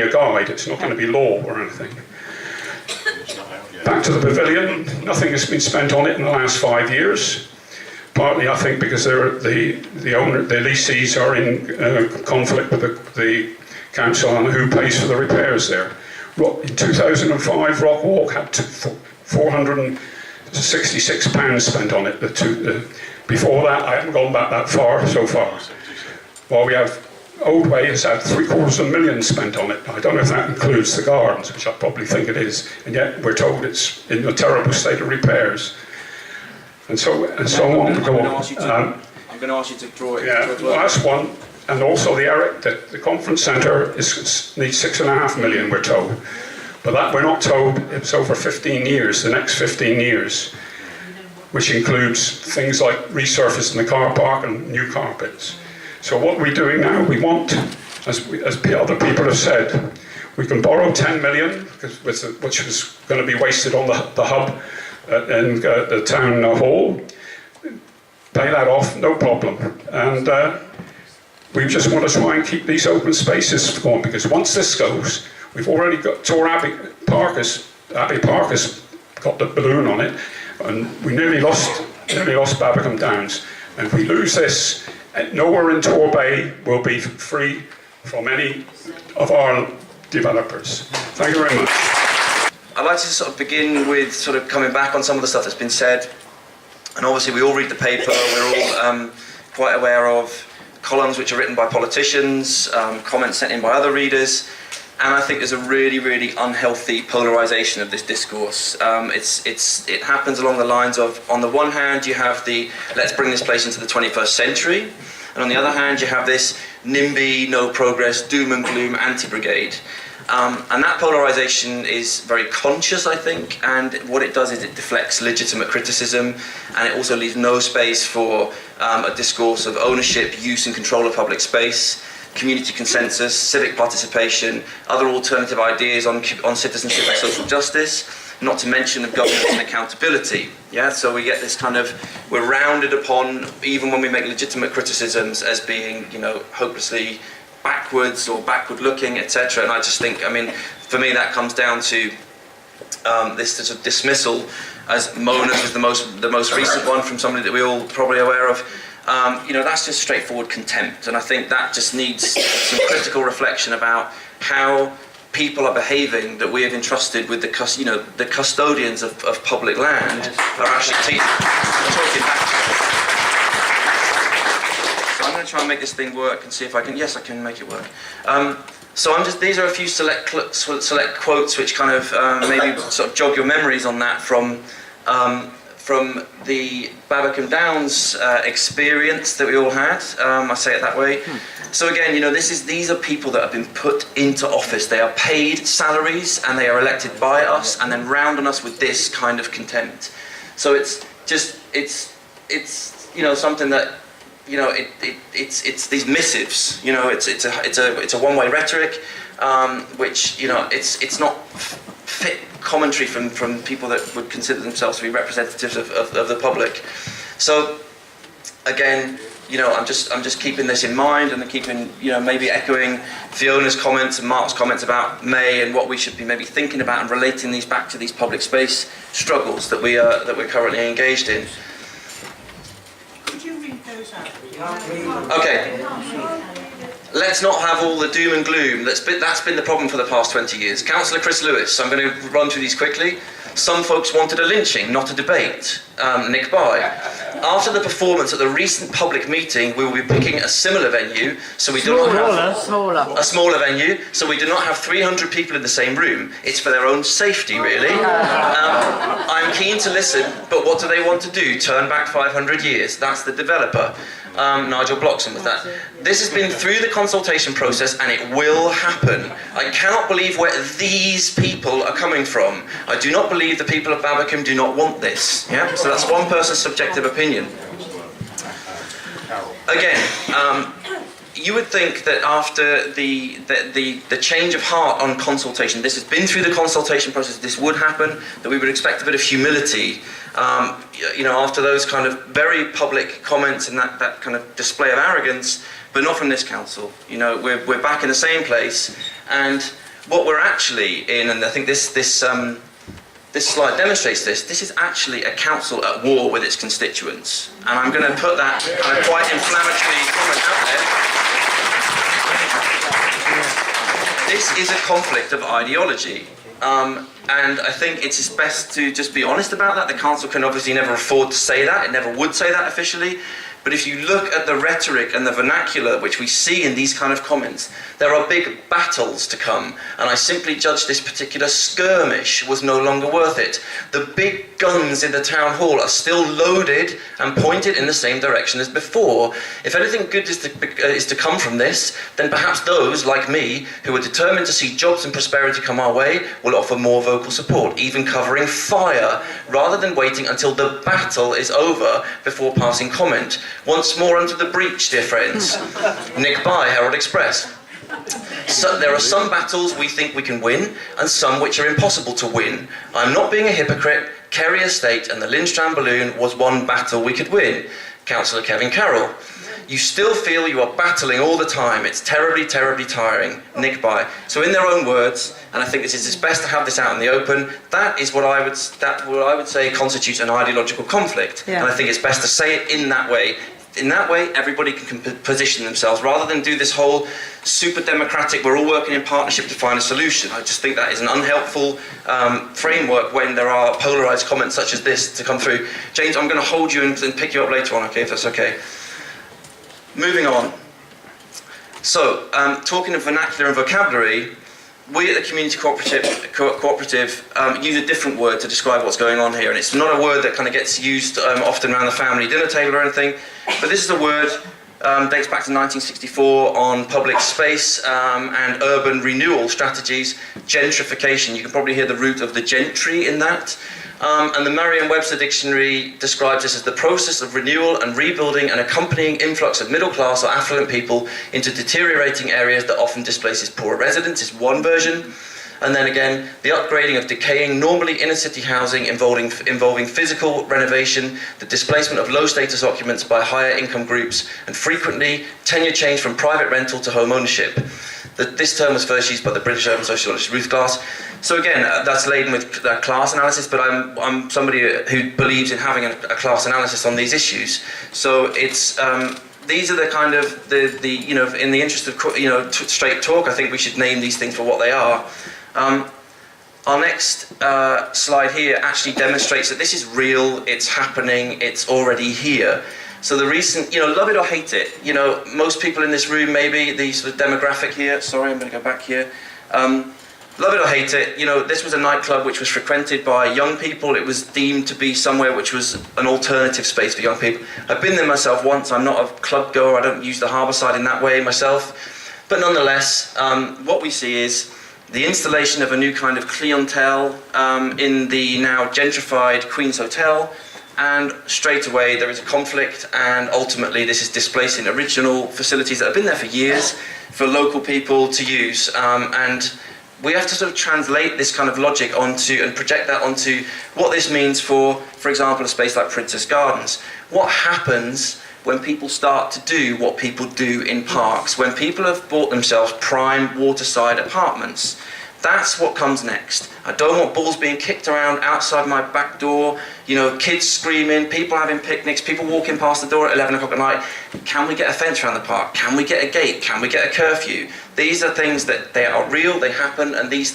a guide, it's not going to be law or anything. Back to the pavilion, nothing has been spent on it in the last 5 years. Partly, I think, because the lessees are in conflict with the council on who pays for the repairs there. In 2005, Rock Walk had £466 spent on it. Before that, I haven't gone back that far so far. While we have Old Way has had £750,000 spent on it. I don't know if that includes the gardens, which I probably think it is, and yet we're told it's in a terrible state of repairs. And so on. I'm going to ask you to draw it. Yeah, the last one, and also the conference centre needs £6.5 million, we're told. But that we're not told it's over 15 years, the next 15 years, which includes things like resurfacing the car park and new carpets. So what we're doing now, we want, as other people have said, we can borrow 10 million, which was going to be wasted on the hub in the town hall, pay that off, no problem. And we just want to try and keep these open spaces going, because once this goes, we've already got Abbey Park has got the balloon on it, and we nearly lost Babbacombe Downs. And if we lose this, nowhere in Torbay will be free from any of our developers. Thank you very much. I'd like to sort of begin with sort of coming back on some of the stuff that's been said. And obviously we all read the paper, we're all quite aware of columns which are written by politicians, comments sent in by other readers, and I think there's a really, really unhealthy polarisation of this discourse. It happens along the lines of, on the one hand you have the let's bring this place into the 21st century, and on the other hand you have this NIMBY, no progress, doom and gloom, anti-brigade. And that polarisation is very conscious, I think, and what it does is it deflects legitimate criticism, and it also leaves no space for a discourse of ownership, use and control of public space, community consensus, civic participation, other alternative ideas on citizenship and social justice, not to mention of governance and accountability. Yeah, so we get this kind of, we're rounded upon, even when we make legitimate criticisms, as being, you know, hopelessly backwards or backward looking, etc. And I just think, I mean, for me that comes down to this sort of dismissal, as Mona's was the most recent one from somebody that we're all probably aware of. You know, that's just straightforward contempt, and I think that just needs some critical reflection about how people are behaving that we have entrusted with the custodians of public land are actually talking back to us. So I'm going to try and make this thing work and see if I can. Yes, I can make it work. So these are a few select quotes which kind of maybe sort of jog your memories on that from the Babbacombe Downs experience that we all had. I say it that way. So again, you know, these are people that have been put into office. They are paid salaries and they are elected by us, and then round on us with this kind of contempt. So it's you know, something that, you know, it's these missives. You know, it's a one-way rhetoric, which, you know, it's not fit commentary from people that would consider themselves to be representatives of the public. So again, you know, I'm just keeping this in mind, and keeping, you know, maybe echoing Fiona's comments and Mark's comments about May and what we should be maybe thinking about, and relating these back to these public space struggles that we're currently engaged in. Could you read those out? Okay. Let's not have all the doom and gloom. That's been the problem for the past 20 years. Councillor Chris Lewis, I'm going to run through these quickly. Some folks wanted a lynching, not a debate. Nick Bye. After the performance at the recent public meeting, we will be picking a similar venue, so we do not have a smaller venue, so we do not have 300 people in the same room. It's for their own safety, really. I'm keen to listen, but what do they want to do? Turn back 500 years? That's the developer. Nigel Bloxham with that. This has been through the consultation process, and it will happen. I cannot believe where these people are coming from. I do not believe the people of Babbacombe do not want this. Yeah, so that's one person's subjective opinion. Again, you would think that after the change of heart on consultation, this has been through the consultation process, this would happen, that we would expect a bit of humility. You know, after those kind of very public comments and that kind of display of arrogance, but not from this council. You know, we're back in the same place, and what we're actually in, and I think this slide demonstrates this. This is actually a council at war with its constituents, and I'm going to put that kind of quite inflammatory comment out there. This is a conflict of ideology. And I think it's best to just be honest about that. The council can obviously never afford to say that. It never would say that officially. But if you look at the rhetoric and the vernacular which we see in these kind of comments, there are big battles to come. And I simply judge this particular skirmish was no longer worth it. The big guns in the town hall are still loaded and pointed in the same direction as before. If anything good is to come from this, then perhaps those, like me, who are determined to see jobs and prosperity come our way, will offer more vocal support, even covering fire, rather than waiting until the battle is over before passing comment. Once more under the breach, dear friends. Nick Bye, Herald Express. So there are some battles we think we can win, and some which are impossible to win. I'm not being a hypocrite. Kerry Estate and the Lindstrand Balloon was one battle we could win. Councillor Kevin Carroll. You still feel you are battling all the time. It's terribly, terribly tiring. Nick Bye. So in their own words, and I think it's best to have this out in the open, that is what I would say constitutes an ideological conflict. Yeah. And I think it's best to say it in that way. In that way, everybody can position themselves, rather than do this whole super democratic, we're all working in partnership to find a solution. I just think that is an unhelpful framework when there are polarised comments such as this to come through. James, I'm going to hold you and pick you up later on, okay, if that's okay. Moving on. So, talking of vernacular and vocabulary, we at the Community Cooperative use a different word to describe what's going on here, and it's not a word that kind of gets used often around the family dinner table or anything, but this is a word dates back to 1964 on public space and urban renewal strategies, gentrification. You can probably hear the root of the gentry in that. And the Merriam-Webster dictionary describes this as the process of renewal and rebuilding an accompanying influx of middle-class or affluent people into deteriorating areas that often displaces poorer residents, is one version. And then again, the upgrading of decaying, normally inner-city housing involving physical renovation, the displacement of low-status occupants by higher income groups, and frequently tenure change from private rental to home ownership. This term was first used by the British urban sociologist Ruth Glass. So again, that's laden with class analysis, but I'm somebody who believes in having a class analysis on these issues. So it's these are the kind of the you know, in the interest of straight talk, I think we should name these things for what they are. Our next slide here actually demonstrates that this is real, it's happening, it's already here. So the recent, love it or hate it, most people in this room, maybe the sort of demographic here, sorry, I'm going to go back here. Love it or hate it, this was a nightclub which was frequented by young people. It was deemed to be somewhere which was an alternative space for young people. I've been there myself once. I'm not a club goer. I don't use the harbour side in that way myself. But nonetheless, what we see is the installation of a new kind of clientele in the now gentrified Queen's Hotel. And straight away there is a conflict, and ultimately this is displacing original facilities that have been there for years for local people to use. And we have to sort of translate this kind of logic onto and project that onto what this means for example, a space like Princess Gardens. What happens when people start to do what people do in parks, when people have bought themselves prime waterside apartments? That's what comes next. I don't want balls being kicked around outside my back door, kids screaming, people having picnics, people walking past the door at 11 o'clock at night. Can we get a fence around the park? Can we get a gate? Can we get a curfew? These are things that they are real, they happen, and these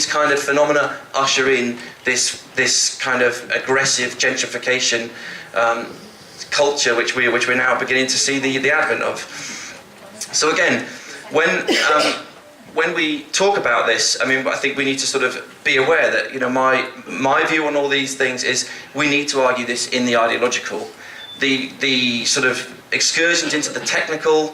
kind of phenomena usher in this kind of aggressive gentrification culture which we're now beginning to see the advent of. So again, when we talk about this, I think we need to sort of be aware that, my view on all these things is we need to argue this in the ideological. The sort of excursions into the technical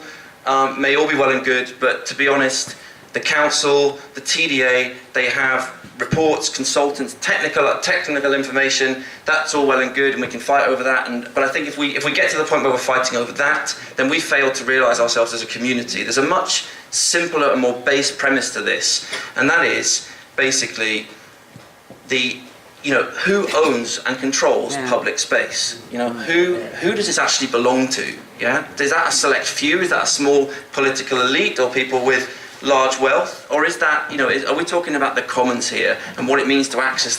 may all be well and good, but to be honest, the council, the TDA, they have reports, consultants, technical information. That's all well and good, and we can fight over that. But I think if we get to the point where we're fighting over that, then we fail to realise ourselves as a community. There's a much simpler and more base premise to this, and that is basically you know, who owns and controls public space? You know, who does this actually belong to? Yeah, is that a select few? Is that a small political elite or people with large wealth? Or is that, you know, are we talking about the commons here and what it means to access